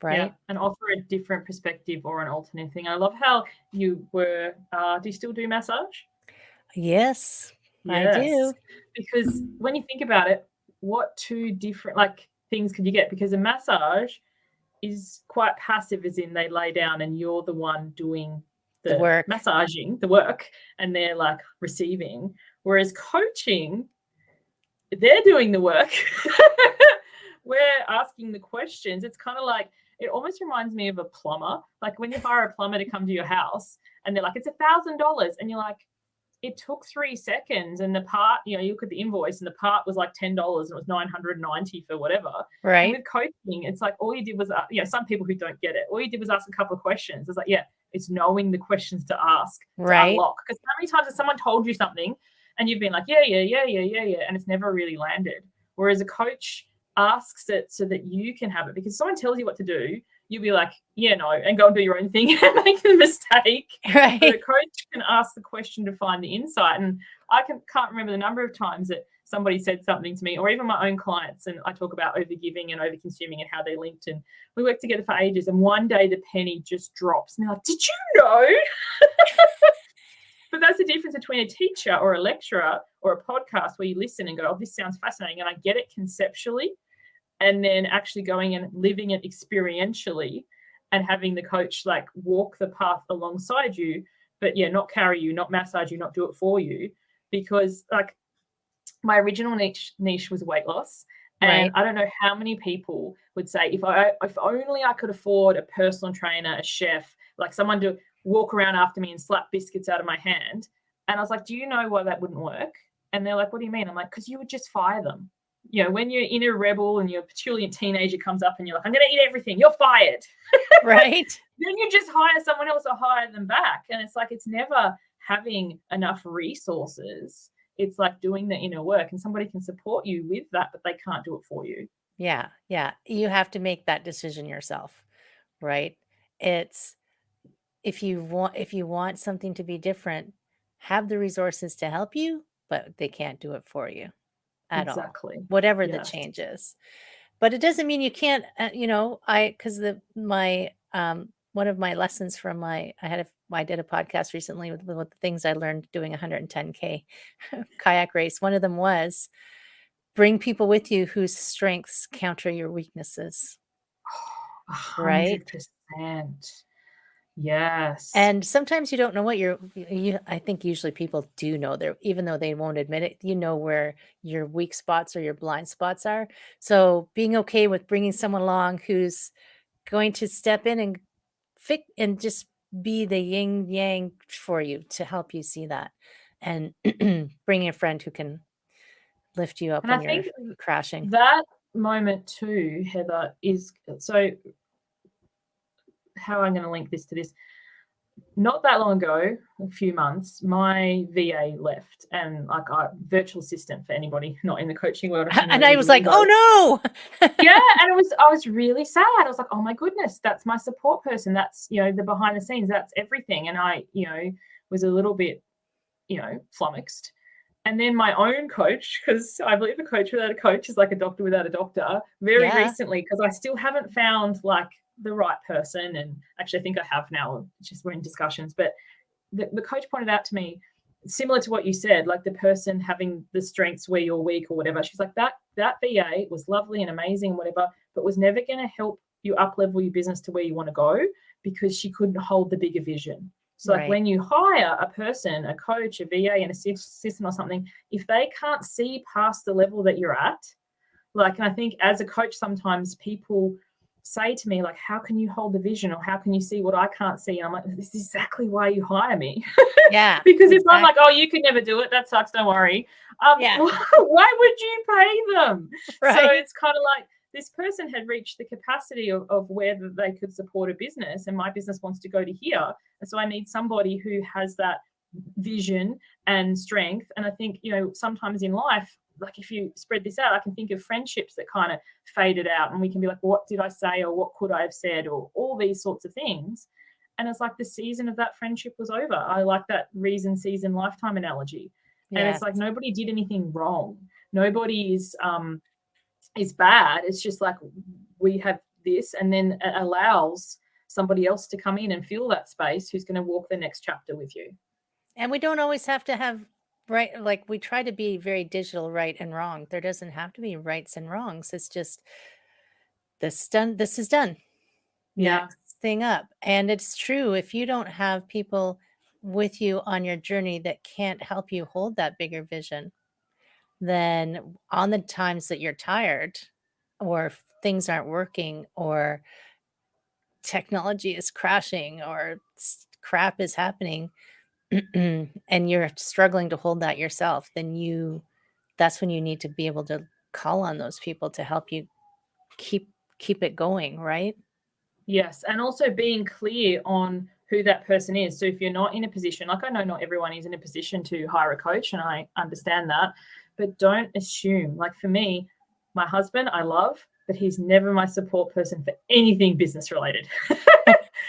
Yeah,
right?
and offer a different perspective or an alternate thing. I love how you were, do you still do massage?
Yes, I
Yes,
do.
because when you think about it, what two different, like, things could you get? Because a massage is quite passive, as in they lay down and you're the one doing
The
the
work,
massaging, the work, and they're, like, receiving. Whereas coaching, they're doing the work. We're asking the questions. It's kind of like, it almost reminds me of a plumber. Like when you hire a plumber to come to your house and they're like, it's $1,000. And you're like, it took 3 seconds. And the part, you look at the invoice and the part was like $10 and it was 990 for whatever. And
right?
with coaching, it's like all you did was, some people who don't get it, all you did was ask a couple of questions. It's like, yeah, it's knowing the questions to ask to
Right?
unlock. Because how many times has someone told you something and you've been like, yeah, yeah, yeah, yeah, yeah, yeah, and it's never really landed? Whereas a coach asks it so that you can have it, because if someone tells you what to do, you'll be like, yeah, no, and go and do your own thing and make the mistake. But a
Right?
coach can ask the question to find the insight. And I can't remember the number of times that somebody said something to me, or even my own clients, and I talk about overgiving and overconsuming and how they're linked. And we worked together for ages, and one day the penny just drops. And they're like, did you know? But that's the difference between a teacher or a lecturer or a podcast where you listen and go, oh, this sounds fascinating, and I get it conceptually, and then actually going and living it experientially and having the coach like walk the path alongside you, but yeah, not carry you, not massage you, not do it for you. Because like my original niche was weight loss. And
Right?
I don't know how many people would say, if only I could afford a personal trainer, a chef, like someone to walk around after me and slap biscuits out of my hand. And I was like, do you know why that wouldn't work? And they're like, what do you mean? I'm like, because you would just fire them. When your inner rebel and your petulant teenager comes up and you're like, I'm going to eat everything, you're fired.
Right?
Then you just hire someone else or hire them back. And it's like, it's never having enough resources. It's like doing the inner work, and somebody can support you with that, but they can't do it for you.
Yeah, yeah. You have to make that decision yourself, right? It's if you want something to be different, have the resources to help you, but they can't do it for you at all,
Exactly.
whatever the
Yes.
change is. But it doesn't mean you can't, because one of my lessons from I did a podcast recently with the things I learned doing 110K kayak race. One of them was bring people with you whose strengths counter your weaknesses, right?
100%. Yes.
And sometimes you don't know what I think usually people do know even though they won't admit it, where your weak spots or your blind spots are. So being okay with bringing someone along who's going to step in and just be the yin yang for you to help you see that, and bring a friend who can lift you up
And I
when you're
think
crashing.
that moment too, Heather, is so how I'm going to link this to this. Not that long ago, a few months, my VA left, and like a virtual assistant for anybody not in the coaching world.
And I was like, oh no.
Yeah, and I was really sad. I was like, oh my goodness, that's my support person. That's, the behind the scenes, that's everything. And I, was a little bit, flummoxed. And then my own coach, because I believe a coach without a coach is like a doctor without a doctor, very
Yeah.
recently, because I still haven't found like the right person. And actually, I think I have now, just we're in discussions. But the coach pointed out to me, similar to what you said, like the person having the strengths where you're weak or whatever. She's like, that VA was lovely and amazing and whatever, but was never going to help you up level your business to where you want to go, because she couldn't hold the bigger vision. So like when you hire a person, a coach, a VA, an assistant or something, if they can't see past the level that you're at, like, and I think as a coach, sometimes people say to me, like, how can you hold the vision, or how can you see what I can't see? And I'm like, this is exactly why you hire me.
Yeah.
Because if I'm like, oh, you could never do it, that sucks, don't worry.
Yeah.
Why would you pay them?
Right.
So it's kind of like this person had reached the capacity of where they could support a business, and my business wants to go to here. And so I need somebody who has that vision and strength. And I think, you know, sometimes in life, like if you spread this out, I can think of friendships that kind of faded out, and we can be like, what did I say, or what could I have said, or all these sorts of things. And it's like the season of that friendship was over. I like that reason, season, lifetime analogy. And it's like nobody did anything wrong. Nobody is bad. It's just like we have this, and then it allows somebody else to come in and fill that space who's going to walk the next chapter with you.
And we don't always have to have right, like we try to be very digital, right and wrong. There doesn't have to be rights and wrongs. It's just this is done.
Yeah.
Next thing up. And it's true, if you don't have people with you on your journey that can't help you hold that bigger vision, then on the times that you're tired, or things aren't working, or technology is crashing, or crap is happening, and you're struggling to hold that yourself, then that's when you need to be able to call on those people to help you keep it going, right?
Yes. And also being clear on who that person is. So if you're not in a position, like I know not everyone is in a position to hire a coach, and I understand that, but don't assume. Like for me, my husband, I love, but he's never my support person for anything business related.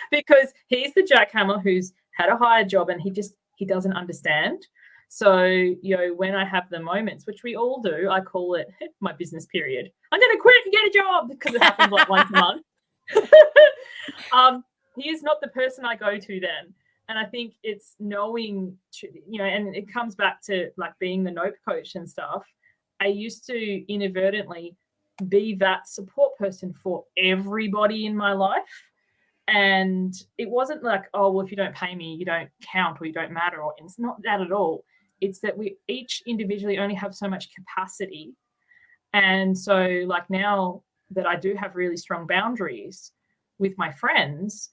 Because he's the jackhammer who's had a higher job, and he doesn't understand. So, you know, when I have the moments, which we all do, I call it my business period. I'm going to quit and get a job, because it happens like once a month. He is not the person I go to then. And I think it's knowing, you know, and it comes back to like being the nope coach and stuff. I used to inadvertently be that support person for everybody in my life. And it wasn't like, oh, well, if you don't pay me, you don't count, or you don't matter. Or it's not that at all. It's that we each individually only have so much capacity. And so like now that I do have really strong boundaries with my friends,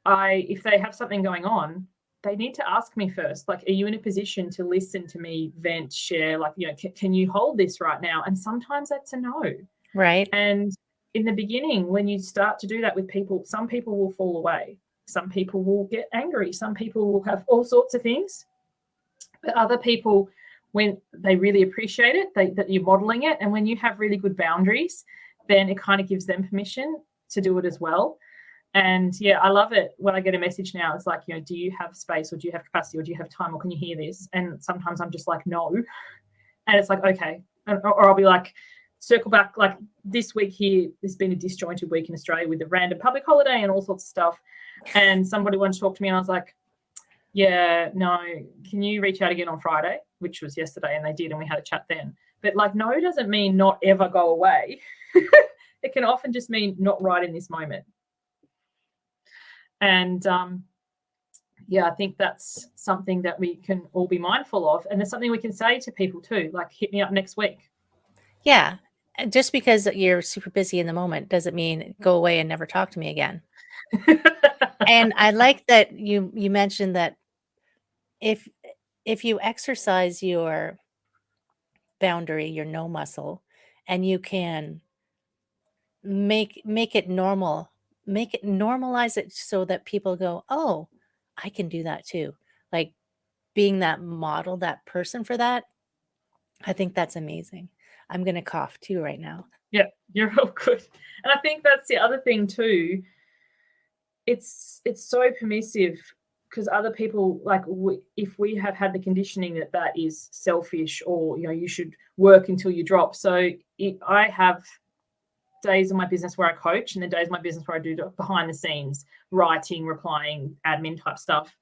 if they have something going on, they need to ask me first, like, are you in a position to listen to me vent, share, like, you know, can you hold this right now? And sometimes that's a no.
Right.
And in the beginning, when you start to do that with people, some people will fall away. Some people will get angry. Some people will have all sorts of things. But other people, when they really appreciate it, that you're modeling it. And when you have really good boundaries, then it kind of gives them permission to do it as well. And yeah, I love it when I get a message now. It's like, you know, do you have space, or do you have capacity, or do you have time, or can you hear this? And sometimes I'm just like, no. And it's like, okay. Or I'll be like, circle back, like this week here, there's been a disjointed week in Australia with a random public holiday and all sorts of stuff. And somebody wanted to talk to me, and I was like, yeah, no, can you reach out again on Friday, which was yesterday, and they did, and we had a chat then. But like, no doesn't mean not ever go away. It can often just mean not right in this moment. And yeah, I think that's something that we can all be mindful of. And there's something we can say to people too, like, hit me up next week.
Yeah. Just because you're super busy in the moment doesn't mean go away and never talk to me again. And I like that you mentioned that if you exercise your boundary, your no muscle, and you can make it normal, normalize it so that people go, oh, I can do that too. Like being that model, that person for that, I think that's amazing. I'm going to cough too right now.
Yeah, you're all good. And I think that's the other thing too. It's so permissive, because other people, like, if we have had the conditioning that is selfish, or, you know, you should work until you drop. So I have days of my business where I coach, and then days of my business where I do behind the scenes writing, replying, admin type stuff.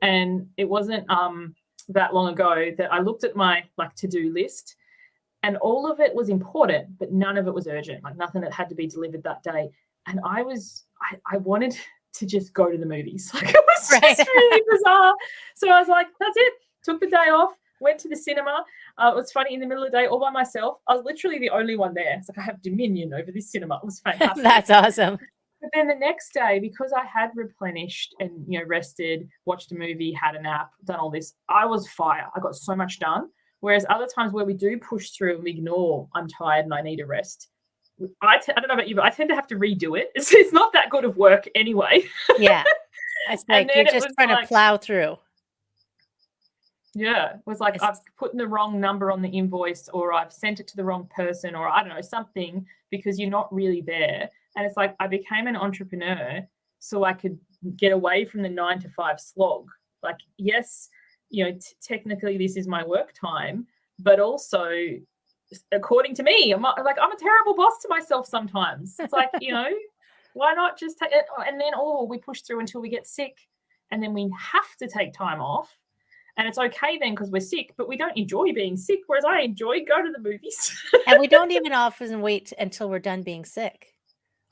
And it wasn't that long ago that I looked at my like to-do list, and all of it was important, but none of it was urgent, like nothing that had to be delivered that day. And I wanted to just go to the movies. Like, it was
Right.
just really bizarre. So I was like, that's it. Took the day off, went to the cinema. It was funny, in the middle of the day, all by myself. I was literally the only one there. It's like, I have dominion over this cinema. It was fantastic.
That's awesome.
But then the next day, because I had replenished and, rested, watched a movie, had a nap, done all this, I was fire. I got so much done. Whereas other times where we do push through and we ignore, I'm tired and I need a rest, I don't know about you, but I tend to have to redo it. It's not that good of work anyway.
Yeah. It's like you're just trying to plow through.
Yeah. It was like I've put the wrong number on the invoice, or I've sent it to the wrong person, or I don't know, something, because you're not really there. And it's like I became an entrepreneur so I could get away from the 9-to-5 slog. Like, yes, technically this is my work time, but also, according to me, I'm a terrible boss to myself sometimes. It's like, why not just take it? And then, we push through until we get sick, and then we have to take time off. And it's okay then because we're sick, but we don't enjoy being sick, whereas I enjoy going to the movies.
And we don't even often wait until we're done being sick.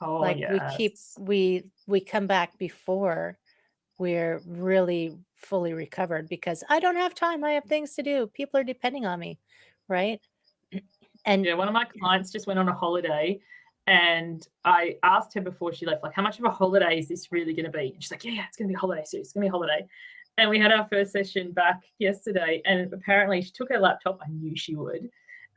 Oh,
like
yes.
we come back before we're really fully recovered, because I don't have time. I have things to do. People are depending on me, right? And
one of my clients just went on a holiday, and I asked her before she left, like, how much of a holiday is this really going to be? And she's like, yeah, it's going to be a holiday, Sue. It's going to be a holiday. And we had our first session back yesterday, and apparently she took her laptop. I knew she would.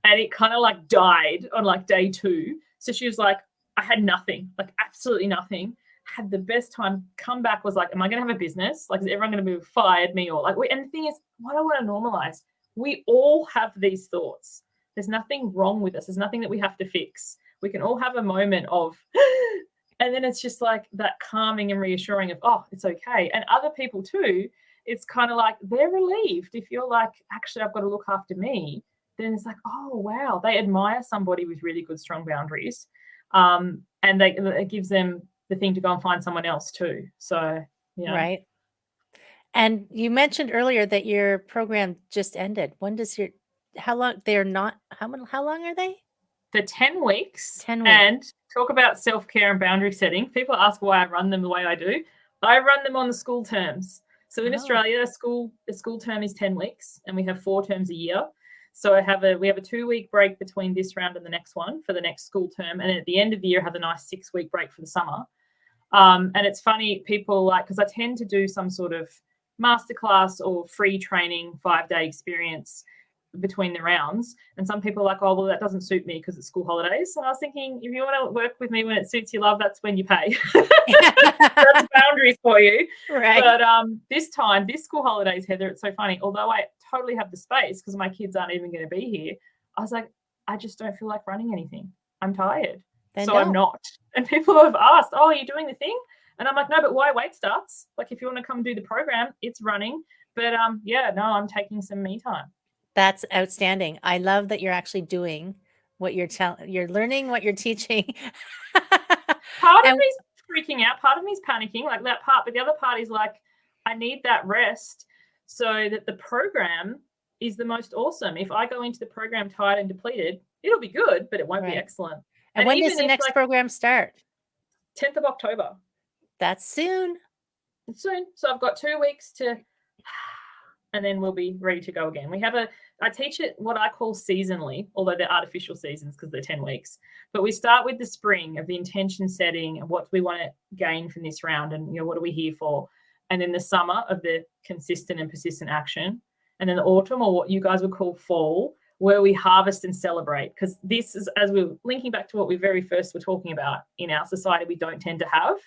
And it kind of like died on like day 2. So she was like, I had nothing, like absolutely nothing. Had the best time. Come back, was like, am I going to have a business? Like, is everyone going to be fired me? Or like, and the thing is, what I want to normalize, we all have these thoughts. There's nothing wrong with us. There's nothing that we have to fix. We can all have a moment of, and then it's just like that calming and reassuring of, oh, it's okay. And other people too, it's kind of like they're relieved. If you're like, actually, I've got to look after me, then it's like, oh, wow, they admire somebody with really good, strong boundaries. And it gives them the thing to go and find someone else too. So, yeah.
Right. And you mentioned earlier that your program just ended. When does how long are they?
They're 10 weeks.
10 weeks.
And talk about self-care and boundary setting. People ask why I run them the way I do. I run them on the school terms. So in Australia, a school term is 10 weeks, and we have 4 terms a year. So we have a 2-week break between this round and the next one for the next school term. And at the end of the year, have a nice 6-week break for the summer. And it's funny, people because I tend to do some sort of masterclass or free training 5-day experience between the rounds. And some people are like, oh, well, that doesn't suit me because it's school holidays. And I was thinking, if you want to work with me when it suits your love, that's when you pay. That's boundaries for you.
Right.
But this school holidays, Heather, it's so funny. Although I totally have the space because my kids aren't even going to be here, I was like, I just don't feel like running anything. I'm tired. I'm not. And people have asked, oh, are you doing the thing? And I'm like, no, but why wait starts? Like, if you want to come do the program, it's running. But I'm taking some me time.
That's outstanding. I love that you're actually doing what you're learning, what you're teaching.
Part of me's freaking out. Part of me's panicking, like that part. But the other part is like, I need that rest so that the program is the most awesome. If I go into the program tired and depleted, it'll be good, but it won't be excellent.
And when does the next program start?
10th of October.
That's soon.
It's soon. So I've got 2 weeks to, and then we'll be ready to go again. I teach it what I call seasonally, although they're artificial seasons because they're 10 weeks. But we start with the spring of the intention setting and what do we want to gain from this round, and what are we here for? And then the summer of the consistent and persistent action. And then the autumn, or what you guys would call fall, where we harvest and celebrate. Because this is, as we're linking back to what we very first were talking about, in our society, we don't tend to have.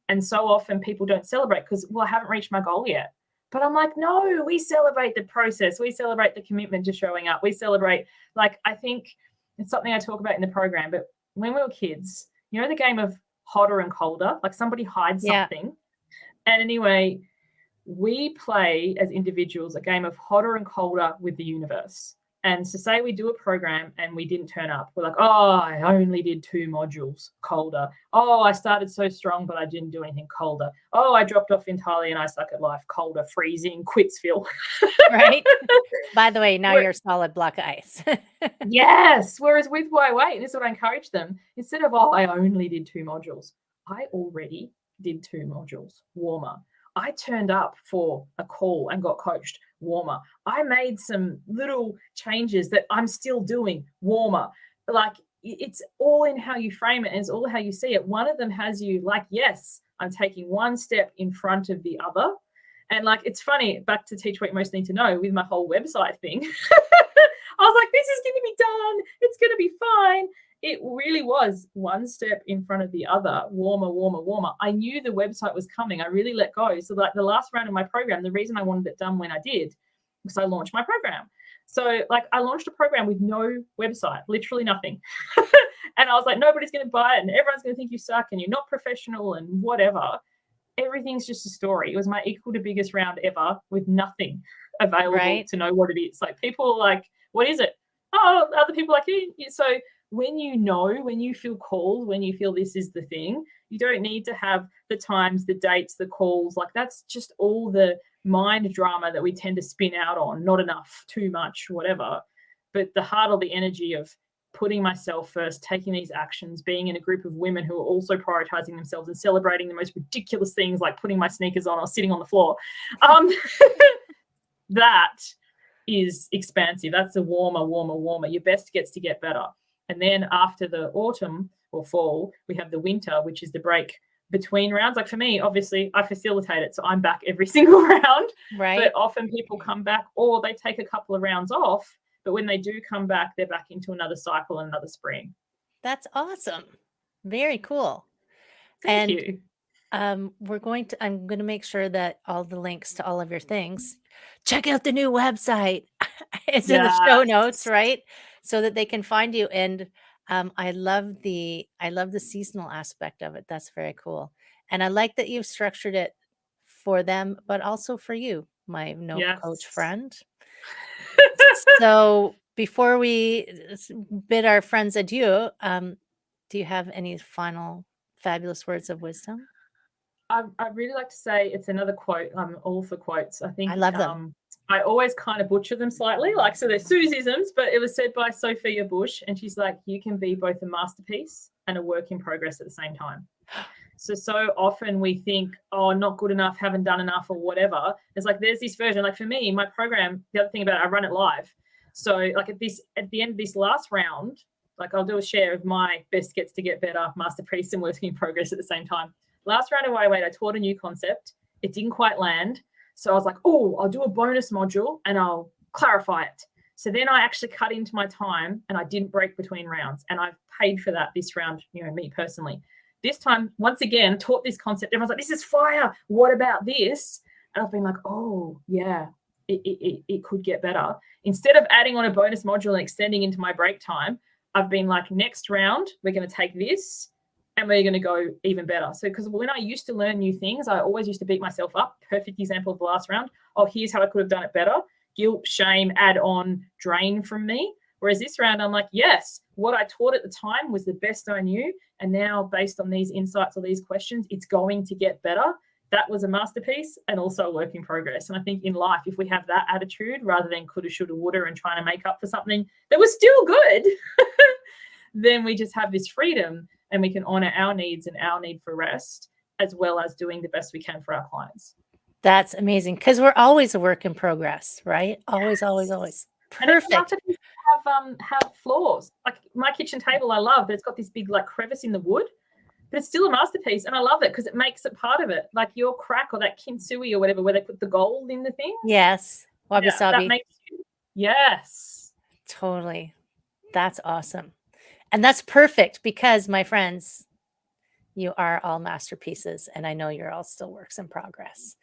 And so often people don't celebrate because, well, I haven't reached my goal yet. But I'm like, no, we celebrate the process. We celebrate the commitment to showing up. We celebrate, I think it's something I talk about in the program, but when we were kids, the game of hotter and colder, like somebody hides something. And anyway, we play as individuals a game of hotter and colder with the universe. And so say we do a program and we didn't turn up. We're like, oh, I only did 2 modules, colder. Oh, I started so strong, but I didn't do anything, colder. Oh, I dropped off entirely and I suck at life, colder, freezing, Quitsville.
Right. By the way, now you're a solid block of ice.
Yes. Whereas with Why Wait, this is what I encourage them. Instead of, oh, I only did 2 modules, I already did 2 modules, warmer. I turned up for a call and got coached, warmer. I made some little changes that I'm still doing, warmer. Like, it's all in how you frame it, and it's all how you see it. One of them has you like, yes, I'm taking one step in front of the other. And like, it's funny, back to teach what you most need to know with my whole website thing. I was like, this is going to be done. It's going to be fine. It really was one step in front of the other, warmer, warmer, warmer. I knew the website was coming. I really let go. So like the last round of my program, the reason I wanted it done when I did was I launched my program. So like I launched a program with no website, literally nothing. And I was like, nobody's going to buy it and everyone's going to think you suck and you're not professional and whatever. Everything's just a story. It was my equal to biggest round ever with nothing available to know what it is. Like people are like, what is it? Oh, other people like you. So when you know, when you feel called, when you feel this is the thing, you don't need to have the times, the dates, the calls. Like that's just all the mind drama that we tend to spin out on. Not enough, too much, whatever. But the heart or the energy of putting myself first, taking these actions, being in a group of women who are also prioritizing themselves and celebrating the most ridiculous things like putting my sneakers on or sitting on the floor. That is expansive. That's the warmer, warmer, warmer. Your best gets to get better. And then after the autumn or fall, we have the winter, which is the break between rounds. Like for me, obviously, I facilitate it, so I'm back every single round.
Right.
But often people come back or they take a couple of rounds off. But when they do come back, they're back into another cycle, another spring.
That's awesome. Very cool.
Thank you.
I'm going to make sure that all the links to all of your things, check out the new website. It's in the show notes, right? So that they can find you. And I love the seasonal aspect of it. That's very cool. And I like that you've structured it for them, but also for you, my coach friend. So before we bid our friends adieu, do you have any final fabulous words of wisdom?
I'd really like to say it's another quote. I'm all for quotes. I think
I love them.
I always kind of butcher them slightly. Like, so they're Susisms, but it was said by Sophia Bush, and she's like, you can be both a masterpiece and a work in progress at the same time. So often we think, oh, not good enough, haven't done enough or whatever. It's like there's this version. Like for me, my program, the other thing about it, I run it live. So like at the end of this last round, like I'll do a share of my best gets to get better, masterpiece and working in progress at the same time. Last round of I taught a new concept. It didn't quite land. So I was like, oh, I'll do a bonus module and I'll clarify it. So then I actually cut into my time and I didn't break between rounds. And I've paid for that this round, me personally. This time, once again, taught this concept. Everyone's like, this is fire. What about this? And I've been like, oh, yeah, it could get better. Instead of adding on a bonus module and extending into my break time, I've been like, next round, we're going to take this and we're going to go even better. So because when I used to learn new things, I always used to beat myself up. Perfect example of the last round. Oh, here's how I could have done it better. Guilt, shame, add on, drain from me. Whereas this round, I'm like, yes, what I taught at the time was the best I knew. And now based on these insights or these questions, it's going to get better. That was a masterpiece and also a work in progress. And I think in life, if we have that attitude rather than coulda, shoulda, woulda and trying to make up for something that was still good, then we just have this freedom and we can honor our needs and our need for rest, as well as doing the best we can for our clients.
That's amazing. Because we're always a work in progress, right? Always, yes. Always. Perfect.
And have flaws. Like my kitchen table, I love, but it's got this big like crevice in the wood, but it's still a masterpiece. And I love it because it makes it part of it. Like your crack or that kintsugi or whatever, where they put the gold in the thing.
Yes. Wabi sabi.
That makes you, yes.
Totally. That's awesome. And that's perfect because, my friends, you are all masterpieces, and I know you're all still works in progress.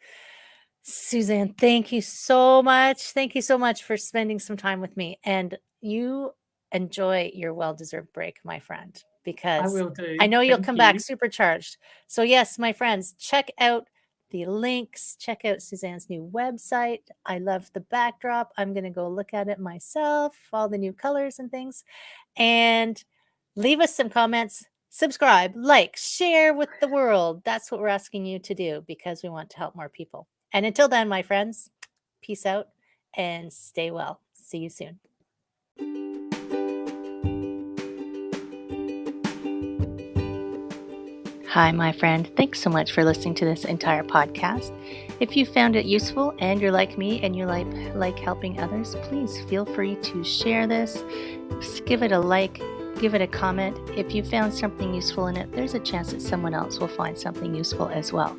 Suzanne, thank you so much. Thank you so much for spending some time with me. And you enjoy your well-deserved break, my friend, because
I will do.
I know you'll come back supercharged. So yes, my friends, check out the links. Check out Suzanne's new website. I love the backdrop. I'm going to go look at it myself, all the new colors and things. And leave us some comments, subscribe, like, share with the world. That's what we're asking you to do because we want to help more people. And until then, my friends, peace out and stay well. See you soon. Hi, my friend. Thanks so much for listening to this entire podcast. If you found it useful and you're like me and you like helping others, please feel free to share this. Just give it a like, give it a comment. If you found something useful in it, there's a chance that someone else will find something useful as well.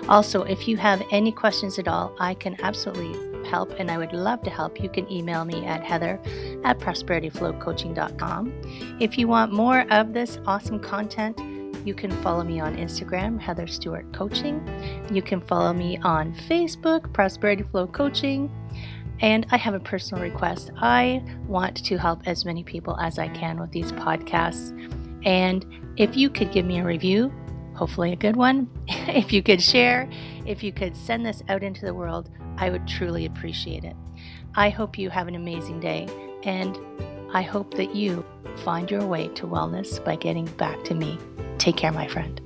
Also, if you have any questions at all, I can absolutely help, and I would love to help. You can email me at heather@prosperityflowcoaching.com. If you want more of this awesome content, you can follow me on Instagram, Heather Stewart Coaching. You can follow me on Facebook, Prosperity Flow Coaching. And I have a personal request. I want to help as many people as I can with these podcasts. And if you could give me a review, hopefully a good one, if you could share, if you could send this out into the world, I would truly appreciate it. I hope you have an amazing day, and I hope that you find your way to wellness by getting back to me. Take care, my friend.